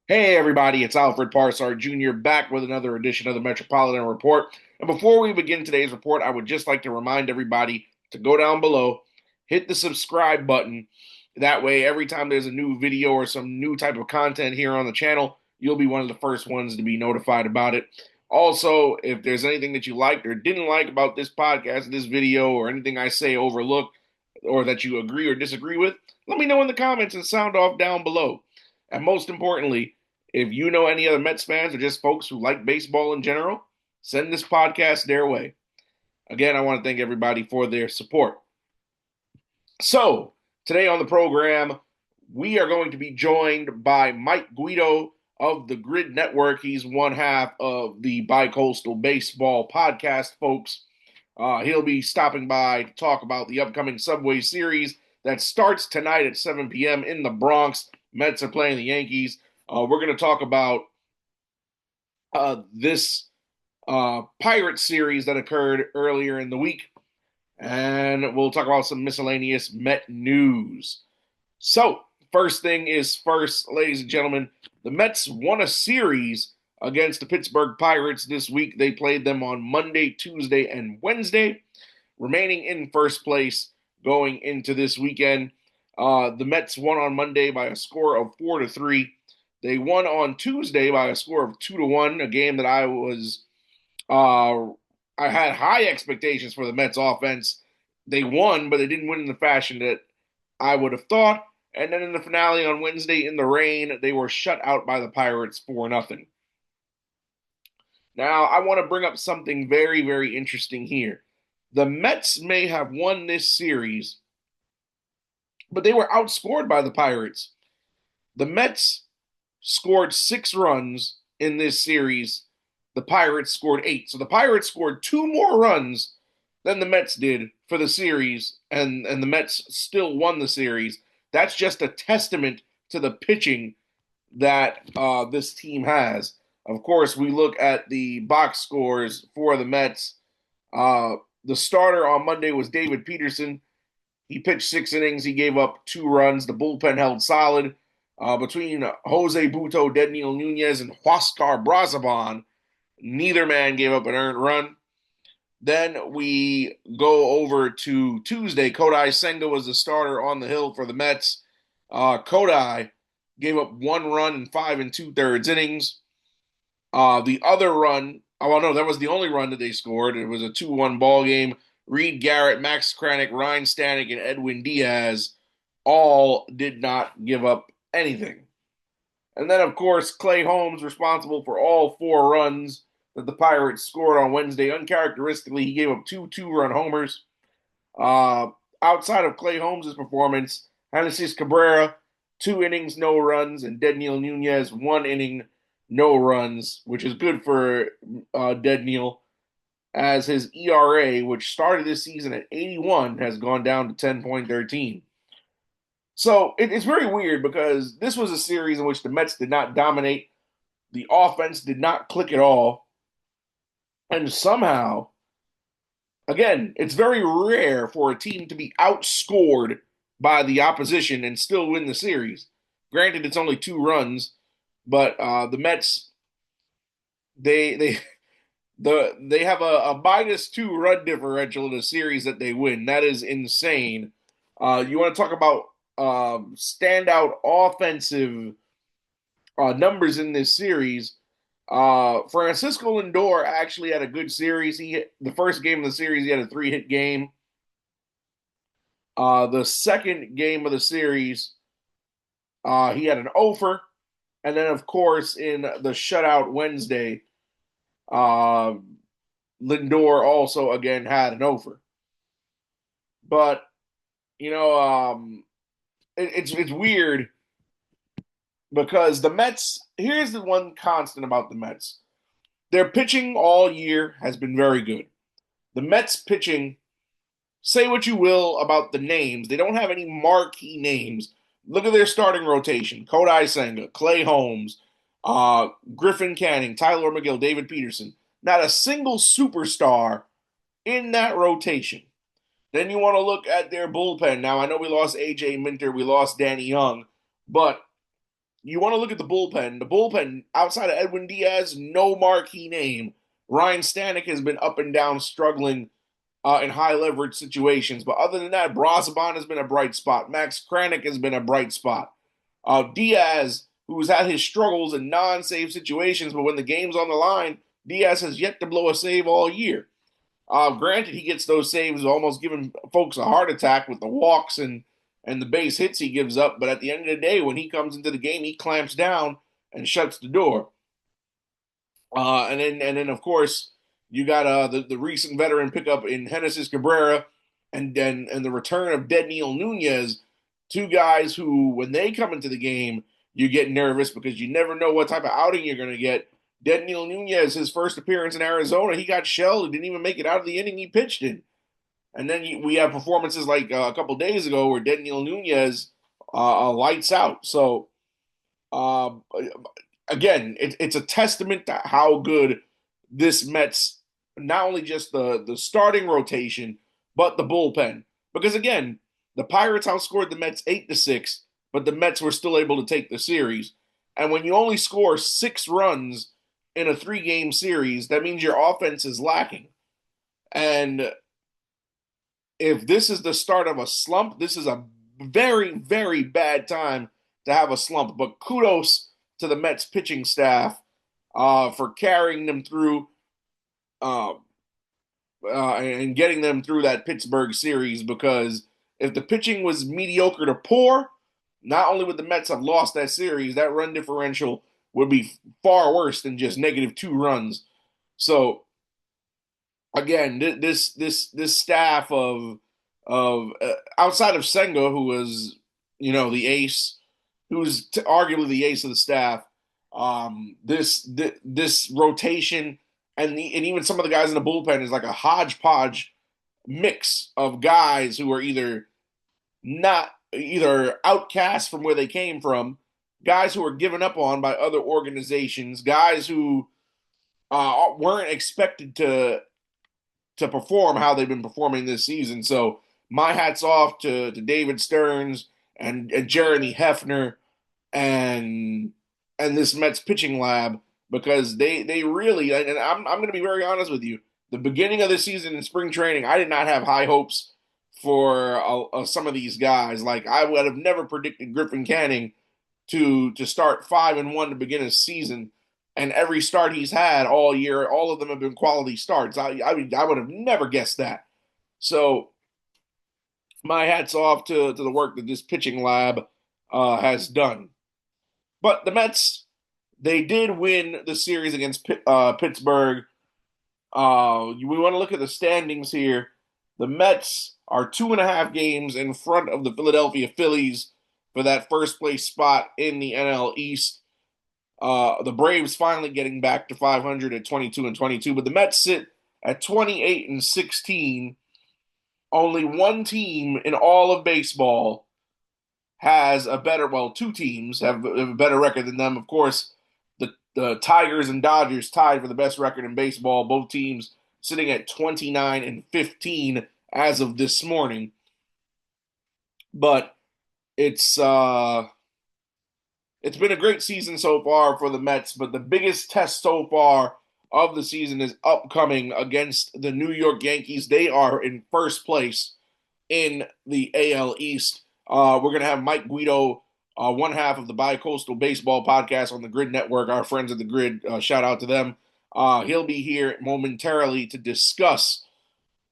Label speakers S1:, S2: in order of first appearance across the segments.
S1: Hey everybody, it's Alfred Parsard Jr. back with another edition of the Metropolitan Report. And before we begin today's report, I would just like to remind everybody to go down below, hit the subscribe button. That way, every time there's a new video or some new type of content here on the channel, you'll be one of the first ones to be notified about it. Also, if there's anything that you liked or didn't like about this podcast, this video, or anything I say overlooked, or that you agree or disagree with, let me know in the comments and sound off down below. And most importantly, if you know any other Mets fans or just folks who like baseball in general, send this podcast their way. Again, I want to thank everybody for their support. So, today on the program, we are going to be joined by Mike Guido of the Gryd Network. He's one half of the Bicoastal Baseball podcast, folks. He'll be stopping by to talk about the upcoming Subway Series that starts tonight at 7 p.m. in the Bronx. Mets are playing the Yankees. We're going to talk about this Pirate series that occurred earlier in the week, and we'll talk about some miscellaneous Met news. So, first thing is first, ladies and gentlemen, the Mets won a series against the Pittsburgh Pirates this week. They played them on Monday, Tuesday, and Wednesday, remaining in first place going into this weekend. The Mets won on Monday by a score of 4-3. They won on Tuesday by a score of 2-1, a game that I had high expectations for the Mets offense. They won, but they didn't win in the fashion that I would have thought. And then in the finale on Wednesday in the rain, they were shut out by the Pirates 4-0. Now, I want to bring up something very, very interesting here. The Mets may have won this series, but they were outscored by the Pirates. The Mets scored 6 runs in this series. The Pirates scored 8. So the Pirates scored 2 more runs than the Mets did for the series, and the Mets still won the series. That's just a testament to the pitching that this team has. Of course, we look at the box scores for the Mets. The starter on Monday was David Peterson. He pitched 6 innings. He gave up 2 runs. The bullpen held solid. Between Jose Buto, Dedniel Nunez, and Huascar Brazaban, neither man gave up an earned run. Then we go over to Tuesday. Kodai Senga was the starter on the hill for the Mets. Kodai gave up 1 run in 5 2/3 innings. The other run, oh no, that was the only run that they scored. It was a 2-1 ball game. Reed Garrett, Max Kranick, Ryan Stanek, and Edwin Diaz all did not give up anything. And then, of course, Clay Holmes, responsible for all 4 runs that the Pirates scored on Wednesday. Uncharacteristically, he gave up 2 2-run homers. Outside of Clay Holmes' performance, Genesis Cabrera, 2 innings, no runs, and Dedniel Nunez, 1 inning, no runs, which is good for Dedniel, as his ERA, which started this season at 81, has gone down to 10.13. So it's very weird because this was a series in which the Mets did not dominate. The offense did not click at all. And somehow, again, it's very rare for a team to be outscored by the opposition and still win the series. Granted, it's only 2 runs, but the Mets, they they have a -2 run differential in a series that they win. That is insane. You want to talk about standout offensive numbers in this series? Francisco Lindor actually had a good series. The first game of the series, he had a 3-hit game. The second game of the series, he had an offer. And then, of course, in the shutout Wednesday, Lindor also again had an offer. But, you know, it's weird because the Mets, here's the one constant about the Mets. Their pitching all year has been very good. The Mets pitching, say what you will about the names, they don't have any marquee names. Look at their starting rotation: Kodai Senga, Clay Holmes, Griffin Canning, Tyler McGill, David Peterson. Not a single superstar in that rotation. Then you want to look at their bullpen. Now, I know we lost A.J. Minter, we lost Danny Young, but you want to look at the bullpen. The bullpen, outside of Edwin Diaz, no marquee name. Ryan Stanek has been up and down, struggling in high leverage situations. But other than that, Brazaban has been a bright spot. Max Kranick has been a bright spot. Diaz, who's had his struggles in non-save situations, but when the game's on the line, Diaz has yet to blow a save all year. Granted, he gets those saves, almost giving folks a heart attack with the walks and the base hits he gives up. But at the end of the day, when he comes into the game, he clamps down and shuts the door. And then of course you got the recent veteran pickup in Genesis Cabrera, and the return of Dedniel Nunez, two guys who, when they come into the game, you get nervous because you never know what type of outing you're going to get. Dedniel Nunez, his first appearance in Arizona, he got shelled. He didn't even make it out of the inning he pitched in. And then we have performances like a couple days ago where Dedniel Nunez lights out. So, uh, again, it's a testament to how good this Mets, not only just the starting rotation, but the bullpen. Because again, the Pirates outscored the Mets 8-6, but the Mets were still able to take the series. And when you only score 6 runs in a 3-game series, that means your offense is lacking. And if this is the start of a slump, this is a very, very bad time to have a slump. But kudos to the Mets pitching staff for carrying them through and getting them through that Pittsburgh series, because if the pitching was mediocre to poor, not only would the Mets have lost that series, that run differential would be far worse than just -2 runs. So again, this staff of outside of Senga, who was the ace, who's arguably the ace of the staff, this rotation and even some of the guys in the bullpen is like a hodgepodge mix of guys who are either outcast from where they came from, guys who were given up on by other organizations, guys who weren't expected to perform how they've been performing this season. So my hat's off to David Stearns and Jeremy Hefner and this Mets pitching lab, because they really, and I'm going to be very honest with you, the beginning of the season in spring training, I did not have high hopes for some of these guys. Like, I would have never predicted Griffin Canning to start 5-1 to begin his season, and every start he's had all year, all of them have been quality starts. I would have never guessed that. So my hat's off to the work that this pitching lab has done. But the Mets, they did win the series against Pittsburgh. We want to look at the standings here. The Mets are 2.5 games in front of the Philadelphia Phillies for that first place spot in the NL East. The Braves finally getting back to 500 at 22-22, but the Mets sit at 28-16. Only one team in all of baseball has a better, well, two teams have a better record than them. Of course, the Tigers and Dodgers tied for the best record in baseball. Both teams sitting at 29-15 as of this morning. But it's been a great season so far for the Mets, but the biggest test so far of the season is upcoming against the New York Yankees. They are in first place in the AL East. We're going to have Mike Guido, one half of the Bicoastal Baseball podcast on the Gryd Network, our friends at the Gryd, shout out to them. He'll be here momentarily to discuss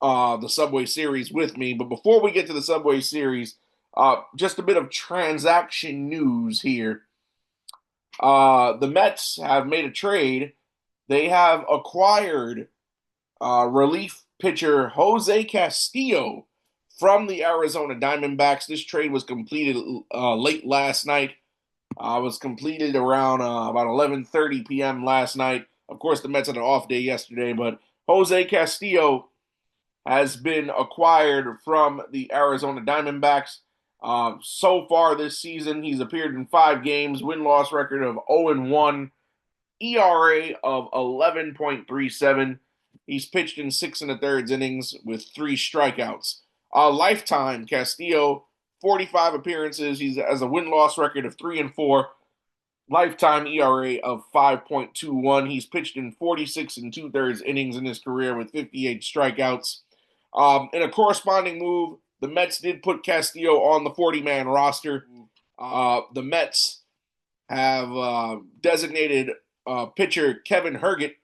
S1: the Subway Series with me. But before we get to the Subway Series, just a bit of transaction news here. The Mets have made a trade. They have acquired relief pitcher Jose Castillo from the Arizona Diamondbacks. This trade was completed late last night. Was completed around about 11:30 p.m. last night. Of course, the Mets had an off day yesterday, but Jose Castillo has been acquired from the Arizona Diamondbacks. So far this season, he's appeared in 5 games, win-loss record of 0-1, ERA of 11.37. He's pitched in 6 1/3 innings with 3 strikeouts. Lifetime, Castillo, 45 appearances. He has a win-loss record of 3-4. lifetime ERA of 5.21. He's pitched in 46 and two-thirds innings in his career with 58 strikeouts. In a corresponding move, the Mets did put Castillo on the 40-man roster. The Mets have designated pitcher Kevin Herget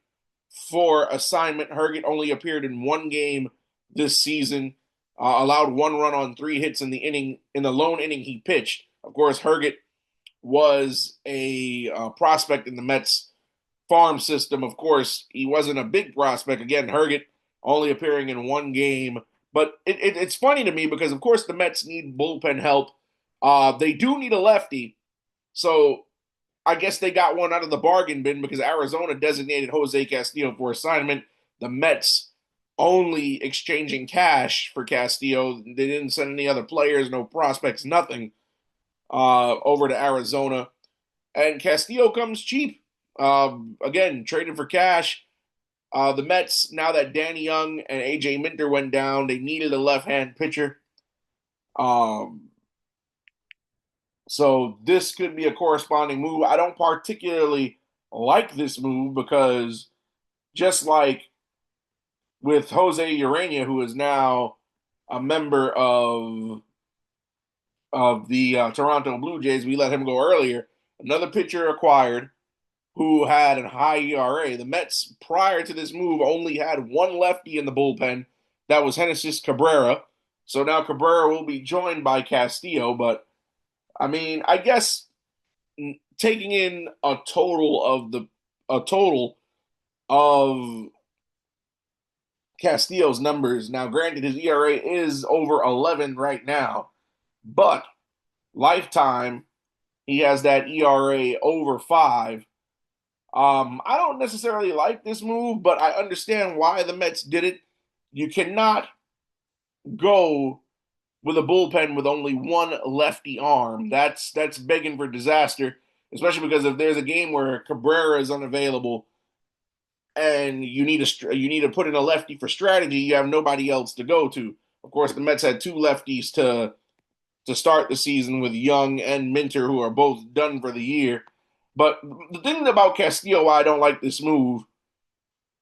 S1: for assignment. Herget only appeared in one game this season, allowed one run on three hits in the lone inning he pitched. Of course, Herget was a prospect in the Mets farm system. Of course, he wasn't a big prospect. Again, Herget only appearing in one game. But it's funny to me because, of course, the Mets need bullpen help. They do need a lefty. So I guess they got one out of the bargain bin because Arizona designated Jose Castillo for assignment. The Mets only exchanging cash for Castillo. They didn't send any other players, no prospects, nothing over to Arizona. And Castillo comes cheap. Again, traded for cash. The Mets, now that Danny Young and AJ Minter went down, they needed a left-hand pitcher. So this could be a corresponding move. I don't particularly like this move because just like with Jose Urena, who is now a member of the Toronto Blue Jays, we let him go earlier. Another pitcher acquired who had a high ERA. The Mets, prior to this move, only had one lefty in the bullpen. That was Genesis Cabrera. So now Cabrera will be joined by Castillo. But, I mean, I guess taking in a total of Castillo's numbers. Now, granted, his ERA is over 11 right now, but lifetime, he has that ERA over 5. I don't necessarily like this move, but I understand why the Mets did it. You cannot go with a bullpen with only one lefty arm. That's begging for disaster, especially because if there's a game where Cabrera is unavailable and you need to put in a lefty for strategy, you have nobody else to go to. Of course, the Mets had two lefties to start the season with Young and Minter, who are both done for the year. But the thing about Castillo, why I don't like this move,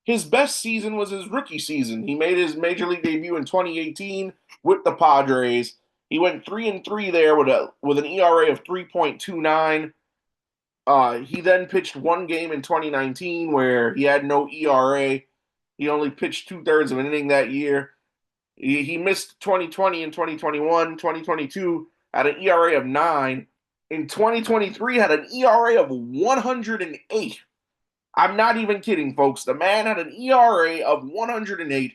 S1: his best season was his rookie season. He made his major league debut in 2018 with the Padres. He went 3-3 there with an ERA of 3.29. He then pitched one game in 2019 where he had no ERA. He only pitched two-thirds of an inning that year. He missed 2020 and 2021. 2022 had an ERA of 9. In 2023 had an ERA of 108. I'm not even kidding, folks. The man had an ERA of 108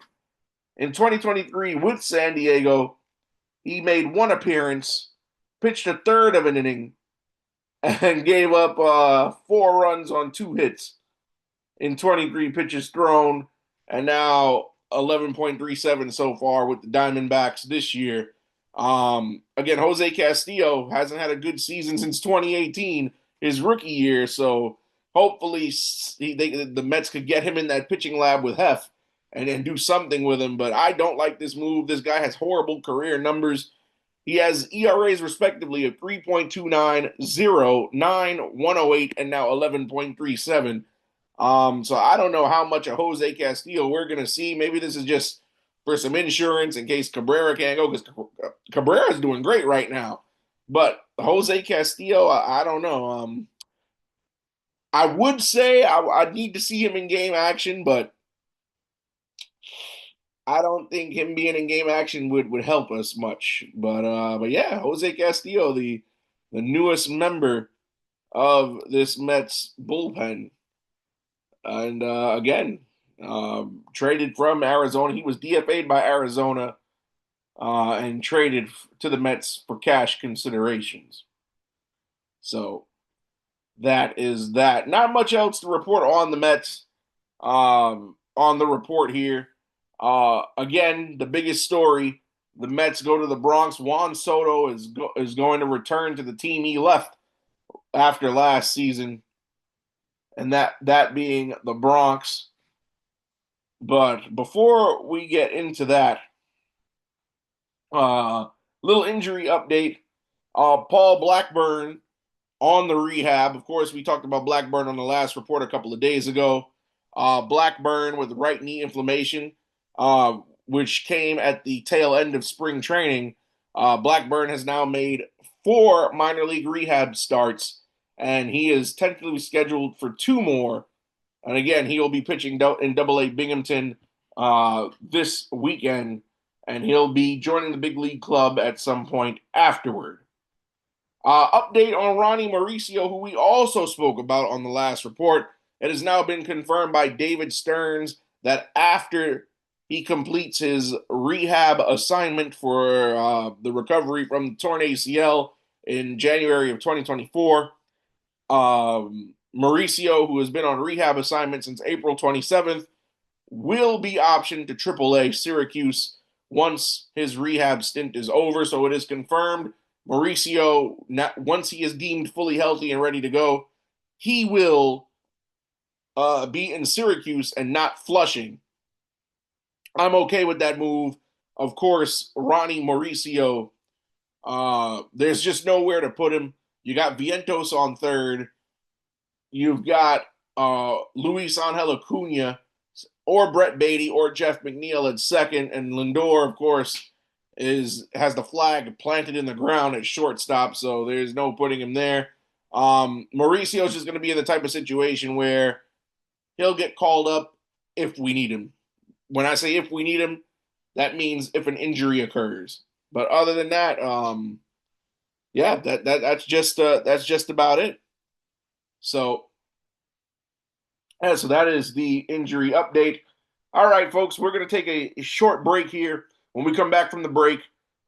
S1: in 2023 with San Diego. He made one appearance, pitched a third of an inning, and gave up 4 runs on 2 hits in 23 pitches thrown, and now 11.37 so far with the Diamondbacks this year. Again, Jose Castillo hasn't had a good season since 2018, his rookie year, so hopefully the Mets could get him in that pitching lab with Hef and do something with him. But I don't like this move. This guy has horrible career numbers. He has ERAs respectively of 3.29, 0, 9, 108, and now 11.37. So I don't know how much of Jose Castillo we're going to see. Maybe this is just for some insurance in case Cabrera can't go, because Cabrera is doing great right now. But Jose Castillo, I don't know. I would say I need to see him in game action, but I don't think him being in game action would help us much. But yeah, Jose Castillo, the newest member of this Mets bullpen, and again, traded from Arizona. He was DFA'd by Arizona and traded to the Mets for cash considerations. So that is that. Not much else to report on the Mets. On the report here. Again, the biggest story: the Mets go to the Bronx. Juan Soto is going to return to the team he left after last season, and that being the Bronx. But before we get into that, little injury update. Paul Blackburn on the rehab. Of course, we talked about Blackburn on the last report a couple of days ago. Blackburn with right knee inflammation, which came at the tail end of spring training. Blackburn has now made 4 minor league rehab starts, and he is tentatively scheduled for 2 more. And again, he will be pitching in Double-A Binghamton this weekend, and he'll be joining the big league club at some point afterward. Update on Ronnie Mauricio, who we also spoke about on the last report. It has now been confirmed by David Stearns that after he completes his rehab assignment for the recovery from the torn ACL in January of 2024, Mauricio, who has been on rehab assignment since April 27th, will be optioned to AAA Syracuse once his rehab stint is over. So it is confirmed. Mauricio, once he is deemed fully healthy and ready to go, he will be in Syracuse and not Flushing. I'm okay with that move. Of course, Ronnie Mauricio, there's just nowhere to put him. You got Vientos on third. You've got Luis Angel Acuna or Brett Beatty or Jeff McNeil at second, and Lindor, of course, has the flag planted in the ground at shortstop, so there's no putting him there. Mauricio is just going to be in the type of situation where he'll get called up if we need him. When I say if we need him, that means if an injury occurs. But other than that, yeah, that's just about it. So, yeah, so that is the injury update. All right, folks, we're going to take a short break here. When we come back from the break,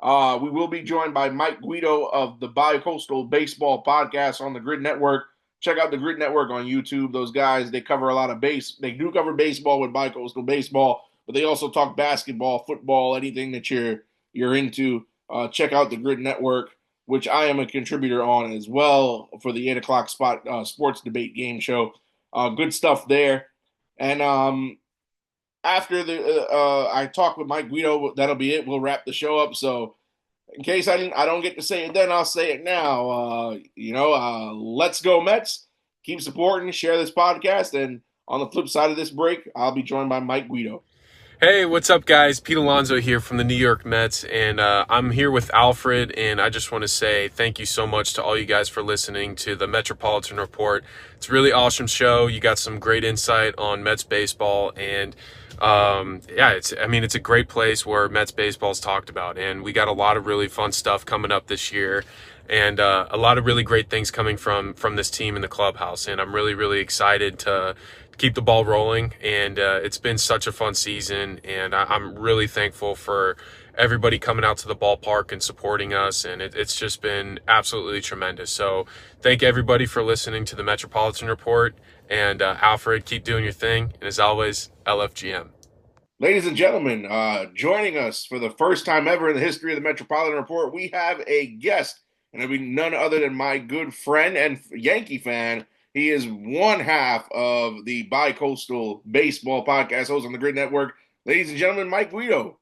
S1: we will be joined by Mike Guido of the Bicoastal Baseball Podcast on the Gryd Network. Check out the Gryd Network on YouTube. Those guys, they cover a lot of They do cover baseball with Bicoastal Baseball, but they also talk basketball, football, anything that you're into. Check out the Gryd Network, which I am a contributor on as well for the 8 o'clock spot sports debate game show. Good stuff there. And after I talk with Mike Guido, that'll be it. We'll wrap the show up. So in case I don't get to say it then, I'll say it now. Let's go Mets. Keep supporting, share this podcast, and on the flip side of this break, I'll be joined by Mike Guido.
S2: Hey, what's up, guys? Pete Alonso here from the New York Mets, and I'm here with Alfred, and I just want to say thank you so much to all you guys for listening to the Metropolitan Report. It's a really awesome show. You got some great insight on Mets baseball, and it's a great place where Mets baseball is talked about, and we got a lot of really fun stuff coming up this year, and a lot of really great things coming from this team in the clubhouse, and I'm really, really excited to keep the ball rolling, and it's been such a fun season, and I'm really thankful for everybody coming out to the ballpark and supporting us, and it's just been absolutely tremendous. So thank everybody for listening to the Metropolitan Report, and Alfred, keep doing your thing, and as always, LFGM.
S1: Ladies and gentlemen, joining us for the first time ever in the history of the Metropolitan Report, we have a guest, and it'll be none other than my good friend and Yankee fan. He is one half of the Bicoastal Baseball Podcast, host on the Gryd Network. Ladies and gentlemen, Mike Guido.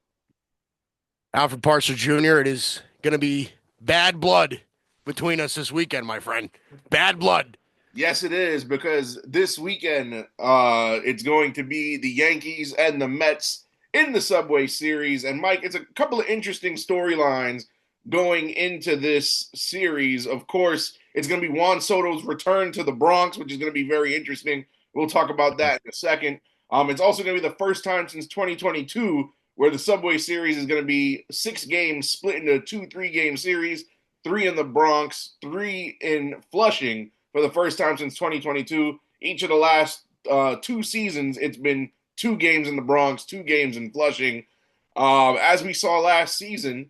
S3: Alfred Parser Jr., it is going to be bad blood between us this weekend, my friend. Bad blood.
S1: Yes, it is, because this weekend it's going to be the Yankees and the Mets in the Subway Series. And, Mike, it's a couple of interesting storylines going into this series. Of course, it's going to be Juan Soto's return to the Bronx, which is going to be very interesting. We'll talk about that in a second. It's also going to be the first time since 2022 where the Subway Series is going to be 6 games split into 2 3-game series, 3 in the Bronx, 3 in Flushing for the first time since 2022. Each of the last 2 seasons, it's been 2 games in the Bronx, 2 games in Flushing. As we saw last season,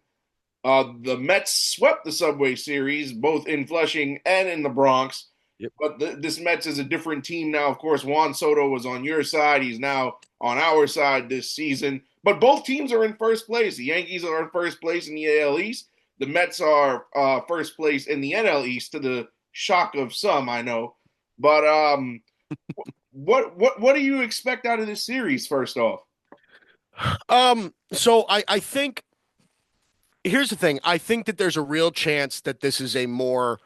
S1: the Mets swept the Subway Series, both in Flushing and in the Bronx.
S3: Yep.
S1: But this Mets is a different team now. Of course, Juan Soto was on your side. He's now on our side this season. But both teams are in first place. The Yankees are in first place in the AL East. The Mets are first place in the NL East, to the shock of some, I know. But what do you expect out of this series, first off?
S3: So I think here's the thing. I think that there's a real chance that this is a more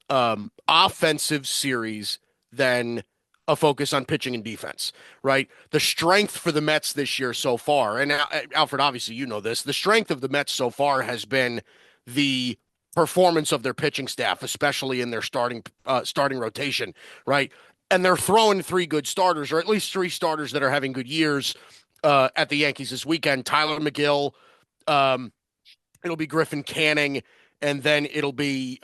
S3: offensive series than a focus on pitching and defense, right? The strength for the Mets this year so far, and Alfred, obviously, you know this, the strength of the Mets so far has been the performance of their pitching staff, especially in their starting rotation, right? And they're throwing three good starters, or at least three starters that are having good years at the Yankees this weekend. Tyler McGill, um, it'll be Griffin Canning, and then it'll be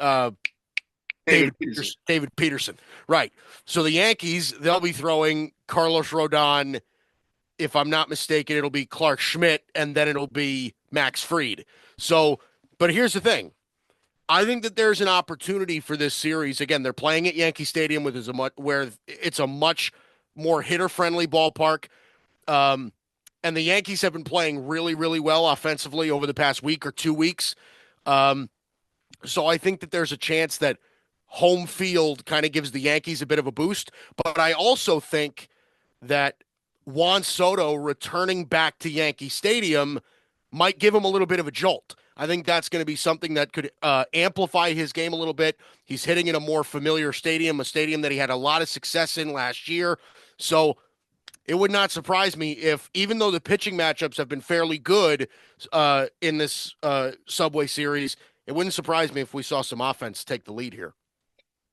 S1: David Peterson.
S3: David Peterson. Right. So the Yankees, they'll be throwing Carlos Rodon. If I'm not mistaken, it'll be Clark Schmidt, and then it'll be Max Fried. So, but here's the thing. I think that there's an opportunity for this series. Again, they're playing at Yankee Stadium, where it's a much more hitter-friendly ballpark. And the Yankees have been playing really, really well offensively over the past week or 2 weeks. So I think that there's a chance that home field kind of gives the Yankees a bit of a boost. But I also think that Juan Soto returning back to Yankee Stadium might give him a little bit of a jolt. I think that's going to be something that could amplify his game a little bit. He's hitting in a more familiar stadium, a stadium that he had a lot of success in last year. So it would not surprise me if, even though the pitching matchups have been fairly good in this Subway Series, it wouldn't surprise me if we saw some offense take the lead here.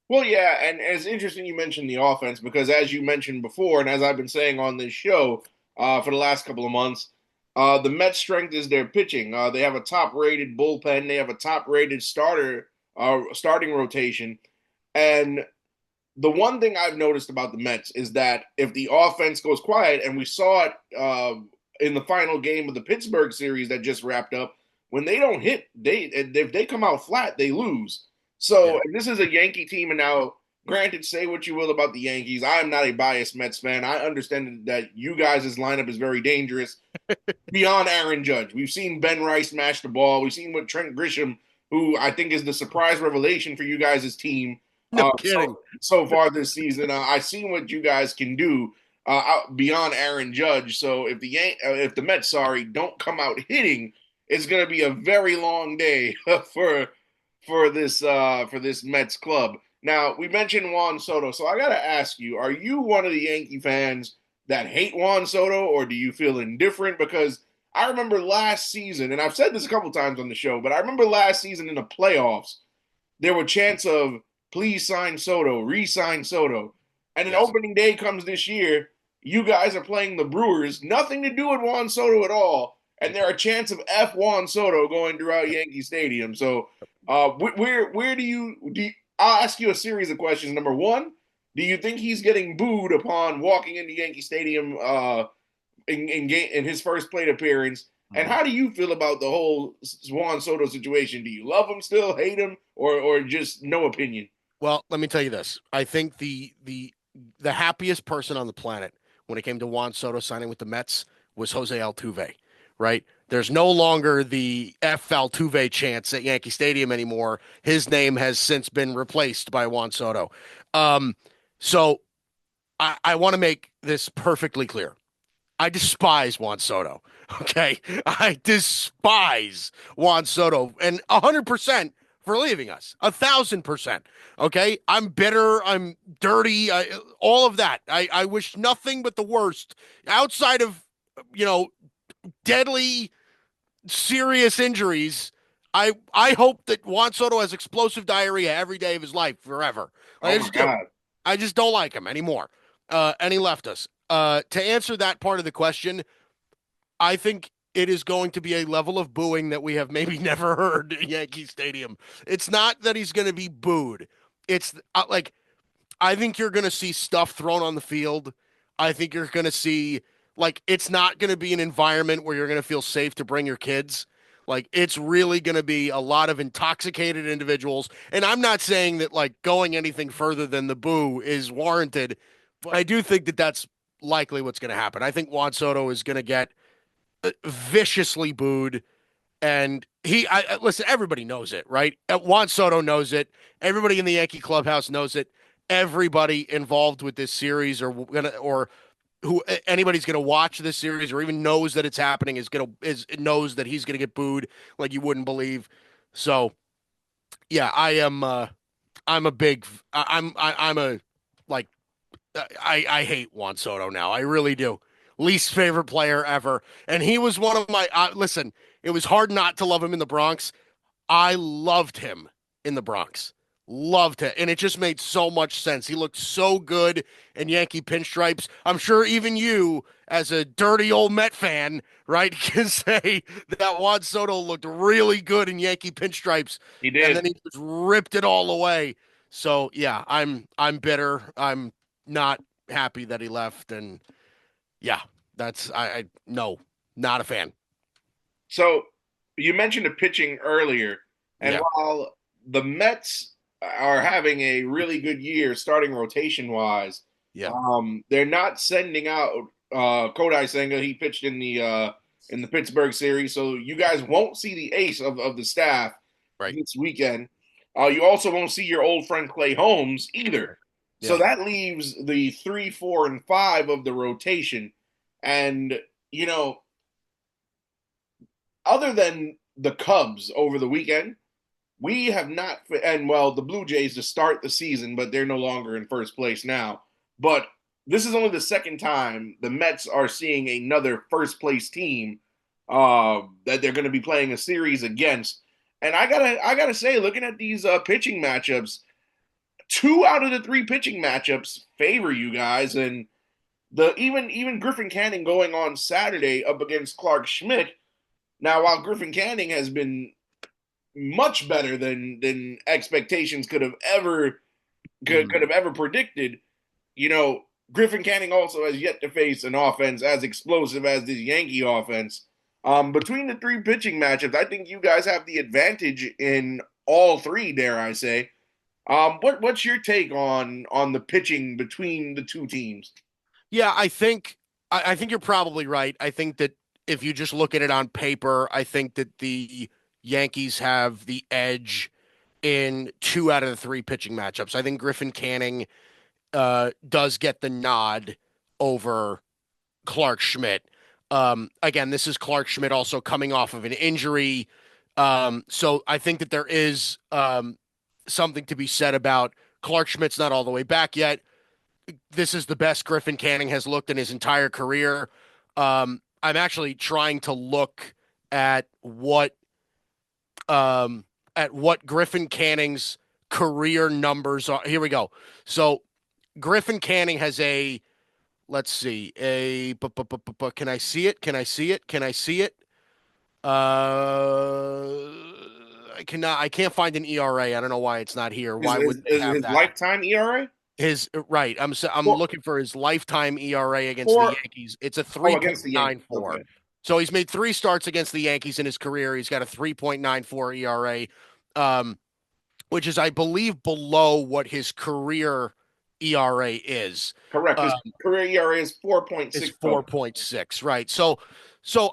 S1: Well, yeah, and it's interesting you mentioned the offense because, as you mentioned before, and as I've been saying on this show for the last couple of months, the Mets' strength is their pitching. They have a top-rated bullpen. They have a top-rated starting rotation. And the one thing I've noticed about the Mets is that if the offense goes quiet, and we saw it in the final game of the Pittsburgh series that just wrapped up, when they don't hit, if they come out flat, they lose. So this is a Yankee team, and now, granted, say what you will about the Yankees. I am not a biased Mets fan. I understand that you guys' lineup is very dangerous beyond Aaron Judge. We've seen Ben Rice smash the ball. We've seen what Trent Grisham, who I think is the surprise revelation for you guys' team
S3: No kidding.
S1: so far this season. I've seen what you guys can do beyond Aaron Judge. So if the Mets, don't come out hitting, it's going to be a very long day for this Mets club. Now, we mentioned Juan Soto, so I got to ask you, are you one of the Yankee fans that hate Juan Soto, or do you feel indifferent? Because I remember last season, and I've said this a couple times on the show, but I remember last season in the playoffs, there were chants of, please sign Soto, re-sign Soto. And then opening day comes this year, you guys are playing the Brewers, nothing to do with Juan Soto at all, and there are chants of F Juan Soto going throughout Yankee Stadium. So where do you I'll ask you a series of questions. Number one, do you think he's getting booed upon walking into Yankee Stadium in his first plate appearance? And how do you feel about the whole Juan Soto situation? Do you love him still, hate him, or just no opinion?
S3: Well, let me tell you this. I think the happiest person on the planet when it came to Juan Soto signing with the Mets was Jose Altuve, right? There's no longer the F. Altuve chants at Yankee Stadium anymore. His name has since been replaced by Juan Soto. So I want to make this perfectly clear. I despise Juan Soto. Okay. I despise Juan Soto, and 100% for leaving us. 1,000%. Okay. I'm bitter. I'm dirty. All of that. I wish nothing but the worst outside of, deadly, serious injuries. I hope that Juan Soto has explosive diarrhea every day of his life forever.
S1: Oh my God.
S3: I just don't like him anymore. And he left us. To answer that part of the question, I think it is going to be a level of booing that we have maybe never heard at Yankee Stadium. It's not that he's going to be booed. It's I think you're going to see stuff thrown on the field. I think you're going to see, it's not going to be an environment where you're going to feel safe to bring your kids. It's really going to be a lot of intoxicated individuals. And I'm not saying that, going anything further than the boo is warranted, but I do think that that's likely what's going to happen. I think Juan Soto is going to get viciously booed. And listen, everybody knows it, right? Juan Soto knows it. Everybody in the Yankee clubhouse knows it. Everybody involved with this series anybody's going to watch this series or even knows that it's happening knows that he's going to get booed like you wouldn't believe. So, yeah, I'm a big I'm a like I hate Juan Soto now. I really do. Least favorite player ever. And he was one of my listen, it was hard not to love him in the Bronx. I loved him in the Bronx. Loved it. And it just made so much sense. He looked so good in Yankee pinstripes. I'm sure even you, as a dirty old Met fan, right, can say that Juan Soto looked really good in Yankee pinstripes.
S1: He
S3: And
S1: did.
S3: then he just ripped it all away. So yeah, I'm bitter. I'm not happy that he left. And yeah, that's I no, not a fan.
S1: So you mentioned the pitching earlier, and
S3: Yeah,
S1: while the Mets are having a really good year starting rotation wise,
S3: yeah,
S1: they're not sending out Kodai Senga. He pitched in the Pittsburgh series, so you guys won't see the ace of the staff
S3: right.
S1: this weekend. You also won't see your old friend Clay Holmes either.
S3: Right.
S1: So
S3: Yeah.
S1: that leaves the 3, 4, and 5 of the rotation. And, you know, other than the Cubs over the weekend, we have not, and well, the Blue Jays to start the season, but they're no longer in first place now. But this is only the second time the Mets are seeing another first place team that they're going to be playing a series against. And I gotta say, looking at these pitching matchups, 2 out of the 3 pitching matchups favor you guys, and the even Griffin Canning going on Saturday up against Clark Schmidt. Now, while Griffin Canning has been much better than expectations could have ever predicted. You know, Griffin Canning also has yet to face an offense as explosive as this Yankee offense. Between the 3 pitching matchups, I think you guys have the advantage in all 3. Dare I say? What's your take on the pitching between the 2 teams?
S3: Yeah, I think you're probably right. I think that if you just look at it on paper, I think that the Yankees have the edge in 2 out of the 3 pitching matchups. I think Griffin Canning does get the nod over Clark Schmidt. Again, this is Clark Schmidt also coming off of an injury. So I think that there is something to be said about Clark Schmidt's not all the way back yet. This is the best Griffin Canning has looked in his entire career. I'm actually trying to look at what Griffin Canning's career numbers are. Here we go. So Griffin Canning has a let's see can I see it? Can I see it? Can I see it? I cannot. I can't find an ERA. I don't know why it's not here.
S1: His
S3: Why
S1: his,
S3: wouldn't it have
S1: his
S3: that?
S1: lifetime ERA?
S3: His right. I'm
S1: Four,
S3: looking for his lifetime ERA against the
S1: four
S3: Yankees. It's a
S1: against the Yankees.
S3: 3.94.
S1: Okay,
S3: So he's made 3 starts against the Yankees in his career. He's got a 3.94 ERA, which is, I believe, below what his career ERA is.
S1: correct.
S3: Uh,
S1: His career ERA is
S3: is
S1: 4.60.
S3: 4.6, right? So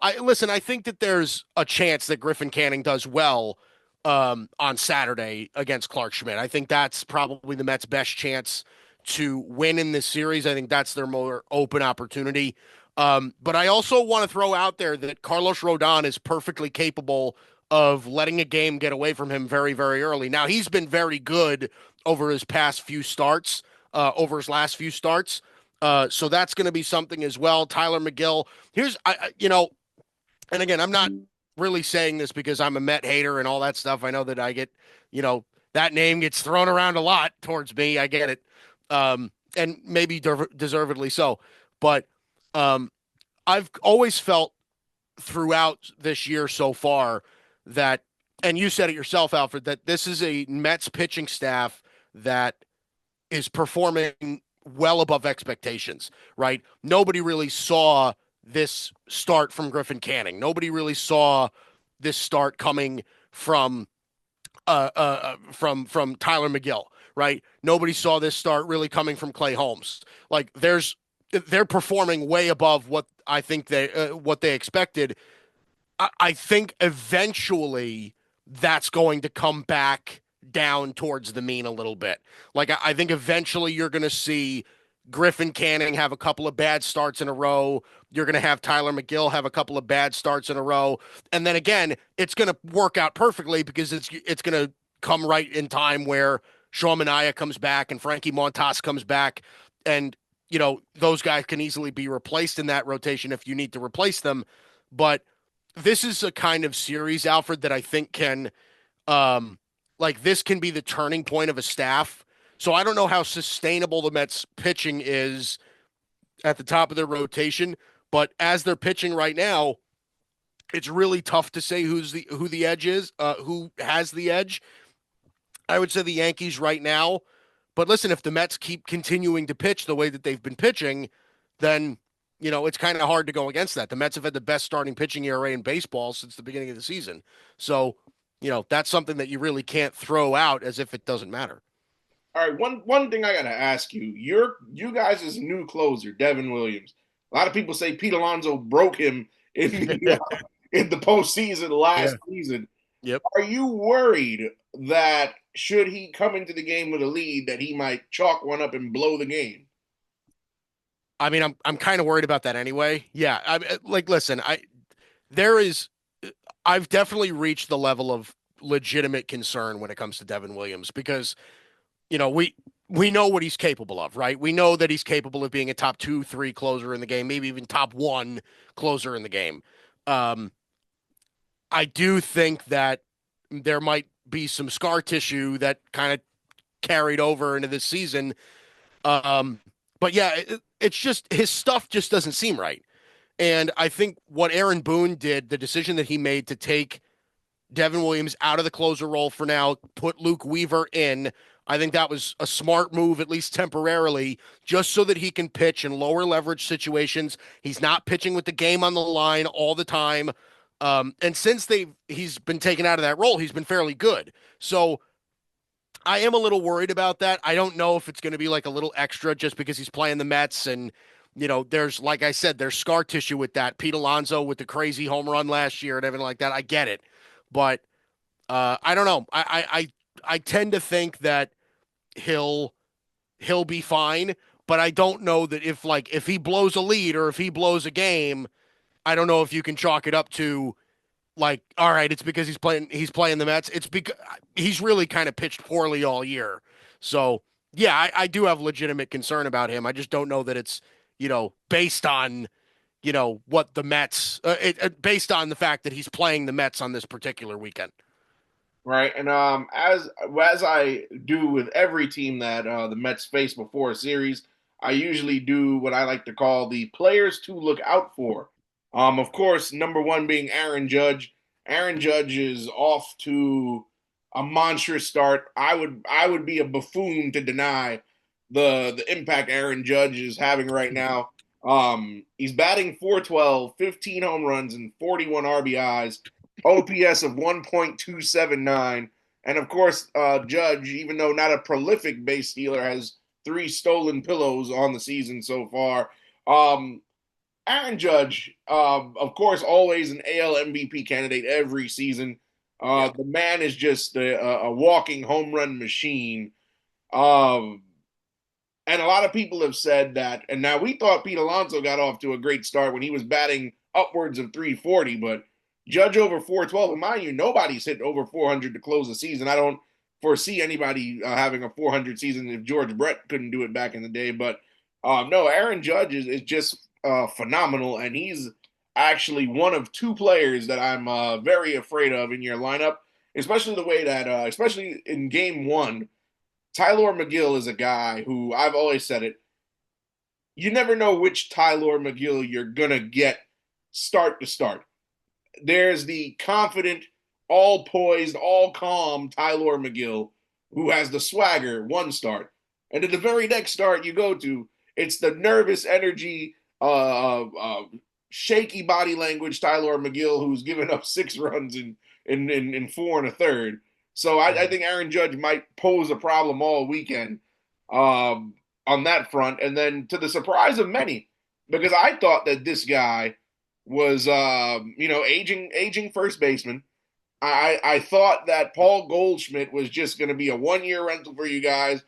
S3: I listen. I think that there's a chance that Griffin Canning does well on Saturday against Clark Schmidt. I think that's probably the Mets' best chance to win in this series. I think that's their more open opportunity. But I also want to throw out there that Carlos Rodon is perfectly capable of letting a game get away from him very, very early. Now, he's been very good over his past few starts, over his last few starts. So that's going to be something as well. Tyler McGill. And again, I'm not really saying this because I'm a Met hater and all that stuff. I know that I get, that name gets thrown around a lot towards me. I get it. And maybe deservedly so. But I've always felt throughout this year so far that, and you said it yourself, Alfred, that this is a Mets pitching staff that is performing well above expectations, right? Nobody really saw this start from Griffin Canning. Nobody really saw this start coming from Tyler McGill, right? Nobody saw this start really coming from Clay Holmes. Like they're performing way above what I think what they expected. I think eventually that's going to come back down towards the mean a little bit. Like I think eventually you're going to see Griffin Canning have a couple of bad starts in a row. You're going to have Tyler McGill have a couple of bad starts in a row, and then again, it's going to work out perfectly because it's going to come right in time where Sean Manaea comes back and Frankie Montas comes back, and those guys can easily be replaced in that rotation if you need to replace them. But this is a kind of series, Alfred, that I think can this can be the turning point of a staff. So I don't know how sustainable the Mets pitching is at the top of their rotation, but as they're pitching right now, it's really tough to say who the edge is, who has the edge. I would say the Yankees right now. But listen, if the Mets keep continuing to pitch the way that they've been pitching, then it's kind of hard to go against that. The Mets have had the best starting pitching ERA in baseball since the beginning of the season. So, that's something that you really can't throw out as if it doesn't matter.
S1: All right, one thing I gotta ask you: you guys' new closer, Devin Williams. A lot of people say Pete Alonso broke him in in the postseason last season.
S3: Yep.
S1: Are you worried that should he come into the game with a lead, that he might chalk one up and blow the game?
S3: I mean, I'm kind of worried about that anyway. Yeah, listen, I've definitely reached the level of legitimate concern when it comes to Devin Williams because, we know what he's capable of, right? We know that he's capable of being a top 2, 3 closer in the game, maybe even top 1 closer in the game. I do think that there might be some scar tissue that kind of carried over into this season. But yeah, it's just his stuff just doesn't seem right. And I think what Aaron Boone did, the decision that he made to take Devin Williams out of the closer role for now, put Luke Weaver in, I think that was a smart move, at least temporarily, just so that he can pitch in lower leverage situations. He's not pitching with the game on the line all the time. And since he's been taken out of that role, he's been fairly good. So I am a little worried about that. I don't know if it's going to be like a little extra just because he's playing the Mets and, there's, like I said, there's scar tissue with that. Pete Alonso with the crazy home run last year and everything like that. I get it. But I don't know. I tend to think that he'll be fine, but I don't know that if he blows a lead or if he blows a game, I don't know if you can chalk it up to all right, it's because he's playing the Mets. It's because he's really kind of pitched poorly all year. So yeah, I do have legitimate concern about him. I just don't know that it's, based on, what the Mets, based on the fact that he's playing the Mets on this particular weekend.
S1: Right, and as I do with every team that the Mets face before a series, I usually do what I like to call the players to look out for. Of course, number one being Aaron Judge. Aaron Judge is off to a monstrous start. I would be a buffoon to deny the impact Aaron Judge is having right now. He's batting 412, 15 home runs, and 41 RBIs. OPS of 1.279. And of course, Judge, even though not a prolific base stealer, has 3 stolen pillows on the season so far. Aaron Judge, of course, always an AL MVP candidate every season. The man is just a walking home run machine. And a lot of people have said that, and now we thought Pete Alonso got off to a great start when he was batting upwards of 340, but Judge over 412, and mind you, nobody's hit over 400 to close the season. I don't foresee anybody having a 400 season if George Brett couldn't do it back in the day. But no, Aaron Judge is just phenomenal, and he's actually one of 2 players that I'm very afraid of in your lineup, especially the way that, especially in game 1, Tylor Megill is a guy who, I've always said it, you never know which Tylor Megill you're going to get start to start. There's the confident, all poised, all calm Tylor Megill who has the swagger one start. And at the very next start you go to, it's the nervous energy, shaky body language Tylor Megill who's given up 6 runs in 4 1/3. So I think Aaron Judge might pose a problem all weekend on that front. And then to the surprise of many, because I thought that this guy was, aging first baseman. I thought that Paul Goldschmidt was just going to be a 1-year rental for you guys.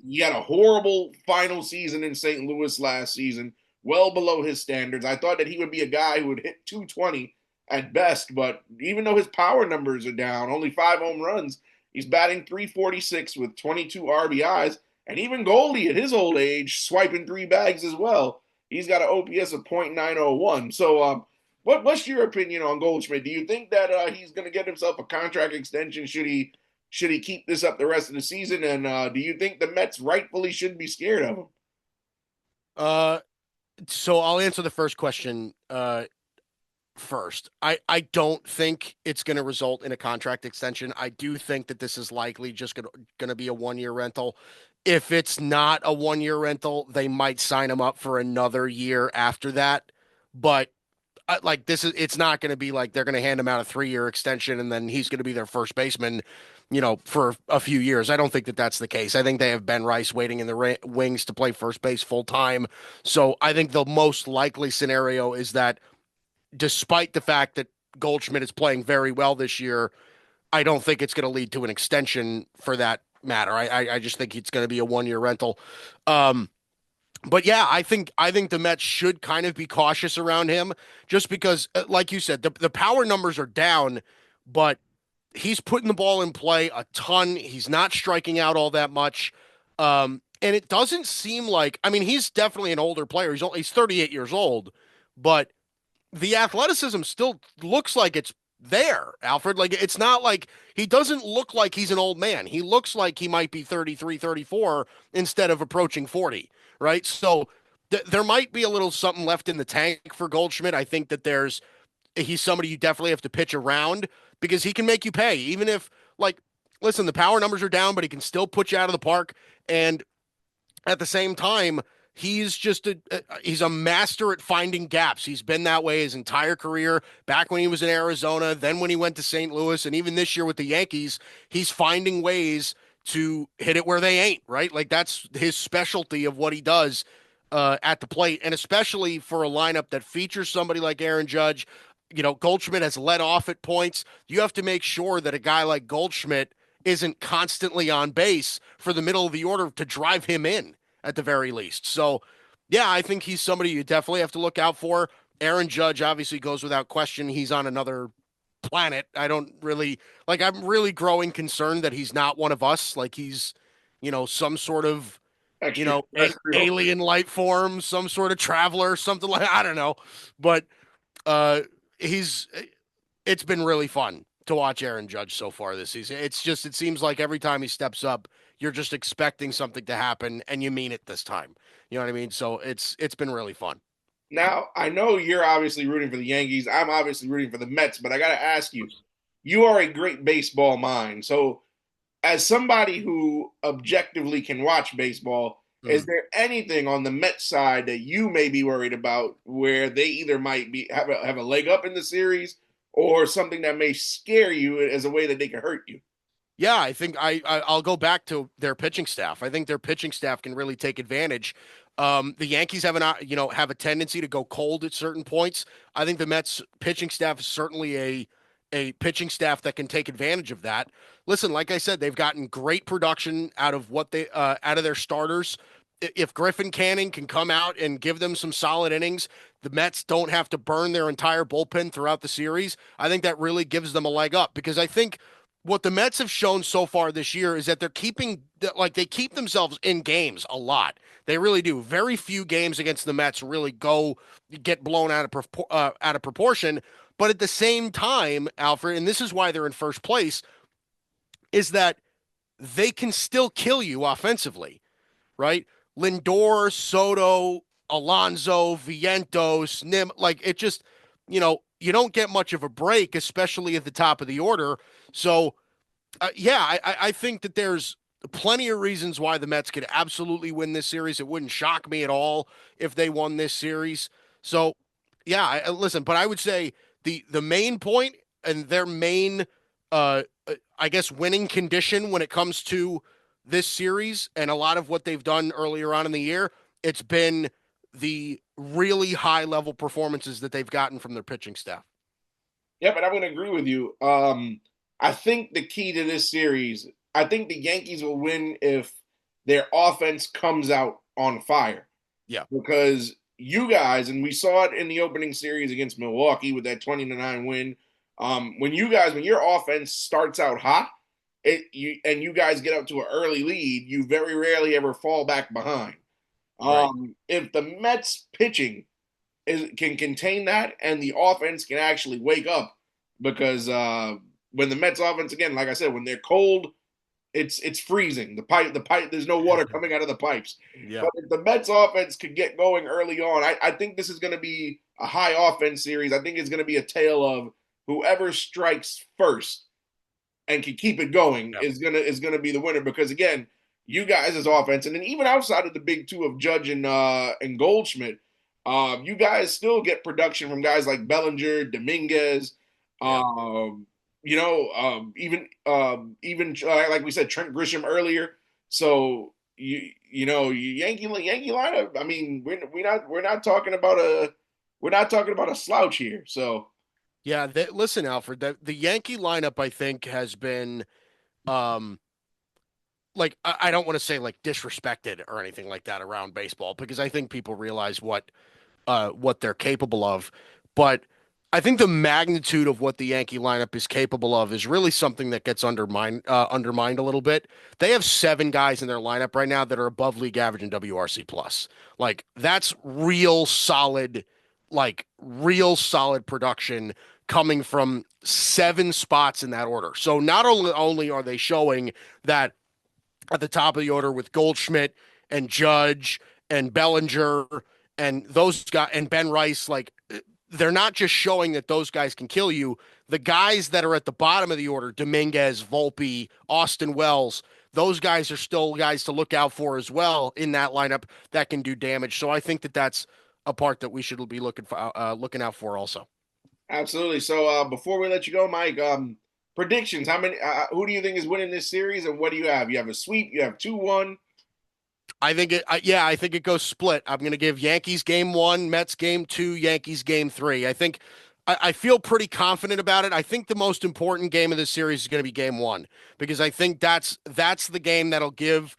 S1: He had a horrible final season in St. Louis last season, well below his standards. I thought that he would be a guy who would hit 220 at best, but even though his power numbers are down, only 5 home runs, He's batting 346 with 22 RBIs, and even Goldie at his old age swiping three bags as well. He's got an OPS of .901. So, what's your opinion on Goldschmidt? Do you think that he's going to get himself a contract extension? Should he keep this up the rest of the season? And do you think the Mets rightfully should be scared of him?
S3: Uh, so I'll answer the first question first. I don't think it's going to result in a contract extension. I do think that this is likely just going to be a 1 year rental. If it's not a 1 year rental, they might sign him up for another year after that. But like it's not going to be like they're going to hand him out a 3 year extension and then he's going to be their first baseman, for a few years. I don't think that that's the case. I think they have Ben Rice waiting in the wings to play first base full time. So I think the most likely scenario is that despite the fact that Goldschmidt is playing very well this year, I don't think it's going to lead to an extension for that matter. I just think it's going to be a 1 year rental. But yeah, I think the Mets should kind of be cautious around him just because, like you said, the power numbers are down, but he's putting the ball in play a ton. He's not striking out all that much. And it doesn't seem like, I mean, he's definitely an older player. He's 38 years old, but the athleticism still looks like it's there, Alfred. Like it's not like he doesn't look like he's an old man. He looks like he might be 33, 34 instead of approaching 40, right? So there might be a little something left in the tank for Goldschmidt. I think that he's somebody you definitely have to pitch around because he can make you pay. Even if, like, listen, the power numbers are down, but he can still put you out of the park. And at the same time, he's just he's a master at finding gaps. He's been that way his entire career, back when he was in Arizona, then when he went to St. Louis, and even this year with the Yankees, he's finding ways to hit it where they ain't, right? Like that's his specialty of what he does at the plate, and especially for a lineup that features somebody like Aaron Judge. Goldschmidt has led off at points. You have to make sure that a guy like Goldschmidt isn't constantly on base for the middle of the order to drive him in at the very least. So, yeah, I think he's somebody you definitely have to look out for. Aaron Judge obviously goes without question. He's on another planet. I don't really like, I'm really growing concerned that he's not one of us. Like he's, some sort of, alien life form, some sort of traveler, something like, I don't know. But it's been really fun to watch Aaron Judge so far this season. It seems like every time he steps up, you're just expecting something to happen and you mean it this time. You know what I mean? So it's been really fun.
S1: Now, I know you're obviously rooting for the Yankees. I'm obviously rooting for the Mets, but I got to ask you, you are a great baseball mind. So, as somebody who objectively can watch baseball, is there anything on the Mets side that you may be worried about where they either might have a leg up in the series or something that may scare you as a way that they can hurt you?
S3: Yeah, I think I'll go back to their pitching staff. I think their pitching staff can really take advantage. The Yankees have a tendency to go cold at certain points. I think the Mets pitching staff is certainly a pitching staff that can take advantage of that. Listen, like I said, they've gotten great production out of out of their starters. If Griffin Canning can come out and give them some solid innings, the Mets don't have to burn their entire bullpen throughout the series. I think that really gives them a leg up because I think what the Mets have shown so far this year is that they keep themselves in games a lot. They really do. Very few games against the Mets really get blown out of proportion. But at the same time, Alfred, and this is why they're in first place, is that they can still kill you offensively, right? Lindor, Soto, Alonso, Vientos, Nim, like it just, you don't get much of a break, especially at the top of the order. So, I think that there's plenty of reasons why the Mets could absolutely win this series. It wouldn't shock me at all if they won this series. So, yeah, listen, but I would say the main point and their main, I guess, winning condition when it comes to this series and a lot of what they've done earlier on in the year, it's been the really high level performances that they've gotten from their pitching staff.
S1: Yeah, but I'm going to agree with you. I think the key to this series, I think the Yankees will win if their offense comes out on fire.
S3: Yeah.
S1: Because you guys, and we saw it in the opening series against Milwaukee with that 20-9 win. When your offense starts out hot, you guys get up to an early lead, you very rarely ever fall back behind.
S3: Right.
S1: If the Mets pitching can contain that, and the offense can actually wake up, because when the Mets offense, again, like I said, when they're cold, it's freezing. The pipe, there's no water coming out of the pipes.
S3: Yeah.
S1: But if the Mets offense could get going early on, I think this is going to be a high offense series. I think it's going to be a tale of whoever strikes first and can keep it going
S3: Yeah.
S1: is gonna be the winner, because again, you guys as offense, and then even outside of the big two of Judge and Goldschmidt, you guys still get production from guys like Bellinger, Dominguez,
S3: Yeah.
S1: um, even like we said, Trent Grisham earlier. So Yankee lineup. I mean, we're not talking about a slouch here. So
S3: Yeah. Listen, Alfred, the Yankee lineup, I think, has been um like I don't want to say like disrespected or anything like that around baseball because I think people realize what they're capable of. But I think the magnitude of what the Yankee lineup is capable of is really something that gets undermined a little bit. They have 7 guys in their lineup right now that are above league average in WRC plus. Like that's real solid production coming from 7 spots in that order. So not only are they showing that at the top of the order with Goldschmidt and Judge and Bellinger and those guys and Ben Rice, like they're not just showing that those guys can kill you. The guys that are at the bottom of the order, Dominguez, Volpe, Austin Wells, those guys are still guys to look out for as well in that lineup that can do damage. So I think that that's a part that we should be looking out for also.
S1: absolutely. So before we let you go, Mike, predictions. How many? Who do you think is winning this series, and what do you have? You have a sweep. You have 2-1.
S3: I think it goes split. I'm going to give Yankees game 1, Mets game 2, Yankees game 3. I feel pretty confident about it. I think the most important game of this series is going to be game 1 because I think that's the game that'll give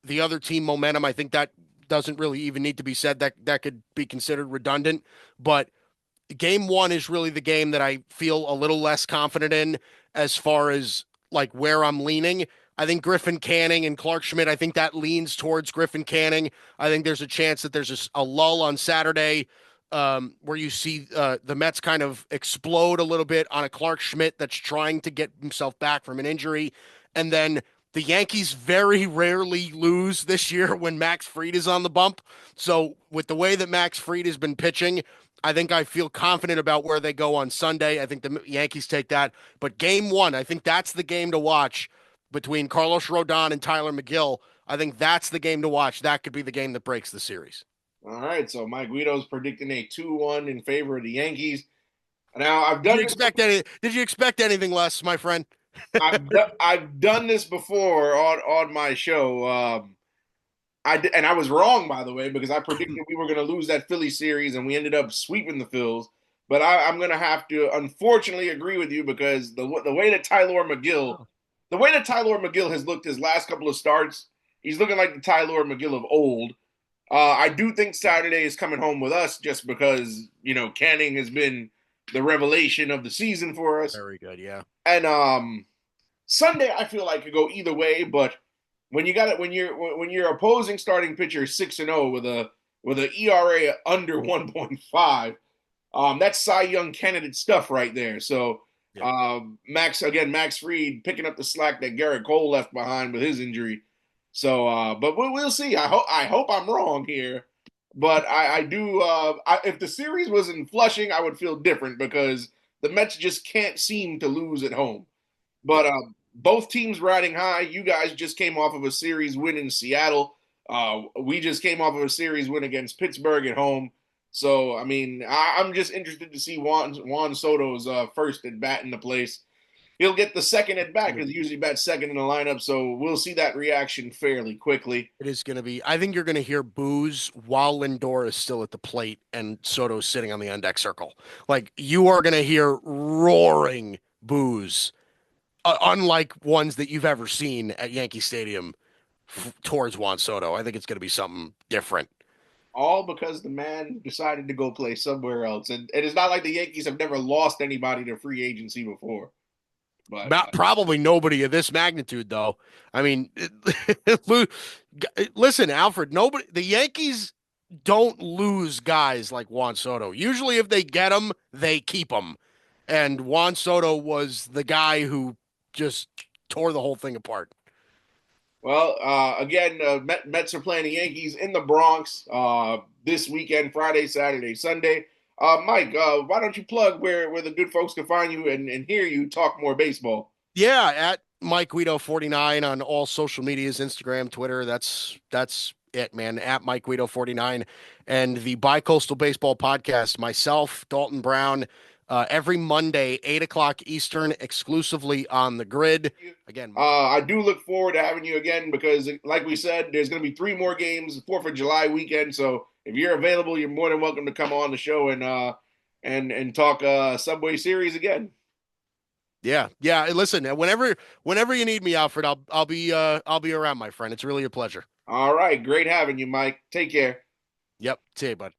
S3: the other team momentum. I think that doesn't really even need to be said. That could be considered redundant, but game 1 is really the game that I feel a little less confident in as far as like where I'm leaning. I think Griffin Canning and Clark Schmidt, I think that leans towards Griffin Canning. I think there's a chance that there's a lull on Saturday where you see the Mets kind of explode a little bit on a Clark Schmidt that's trying to get himself back from an injury. And then the Yankees very rarely lose this year when Max Fried is on the bump. So with the way that Max Fried has been pitching, I think I feel confident about where they go on Sunday. I think the Yankees take that. But game 1, I think that's the game to watch between Carlos Rodon and Tyler McGill. I think that's the game to watch. That could be the game that breaks the series.
S1: All right. So Mike Guido's predicting a 2-1 in favor of the Yankees. Now I've
S3: Did you
S1: done this.
S3: expect any? Did you expect anything less, my friend?
S1: I've done this before on my show. And I was wrong, by the way, because I predicted we were going to lose that Philly series, and we ended up sweeping the Phils. But I'm going to have to unfortunately agree with you, because the way that Tyler McGill has looked his last couple of starts, he's looking like the Tyler McGill of old. I do think Saturday is coming home with us, just because Canning has been the revelation of the season for us.
S3: Very good, yeah.
S1: And Sunday, I feel like could go either way, but when you got it, when your opposing starting pitcher is 6-0 with an ERA under 1.5, that's Cy Young candidate stuff right there. So
S3: Yeah.
S1: Max Fried picking up the slack that Garrett Cole left behind with his injury. So, but we'll see. I hope I'm wrong here, but I do. If the series was in Flushing, I would feel different, because the Mets just can't seem to lose at home.
S3: Yeah.
S1: But both teams riding high. You guys just came off of a series win in Seattle. We just came off of a series win against Pittsburgh at home. So, I mean, I'm just interested to see Juan Soto's first at bat in the place. He'll get the second at bat because he usually bats second in the lineup. So we'll see that reaction fairly quickly.
S3: It is going to be. I think you're going to hear boos while Lindor is still at the plate and Soto's sitting on the on deck circle. Like you are going to hear roaring boos, unlike ones that you've ever seen at Yankee Stadium towards Juan Soto. I think it's going to be something different.
S1: All because the man decided to go play somewhere else. And it's not like the Yankees have never lost anybody to free agency before. But
S3: Probably nobody of this magnitude, though. I mean, listen, Alfred, nobody, the Yankees don't lose guys like Juan Soto. Usually, if they get them, they keep them. And Juan Soto was the guy who just tore the whole thing apart.
S1: well, again, Mets are playing the Yankees in the Bronx this weekend, Friday, Saturday, Sunday. Mike, why don't you plug where the good folks can find you and hear you talk more baseball?
S3: Yeah, at Mike Guido 49 on all social medias, Instagram, Twitter. That's it, man. At Mike Guido 49 and the Bicoastal Baseball Podcast. Myself, Dalton Brown, every Monday, 8 o'clock Eastern, exclusively on the Gryd. Again,
S1: I do look forward to having you again because, like we said, there's going to be 3 more games, 4th of July weekend. So if you're available, you're more than welcome to come on the show and talk Subway Series again.
S3: yeah. Listen, whenever you need me, Alfred, I'll be around, my friend. It's really a pleasure.
S1: All right, great having you, Mike. Take care.
S3: Yep. See you, bud.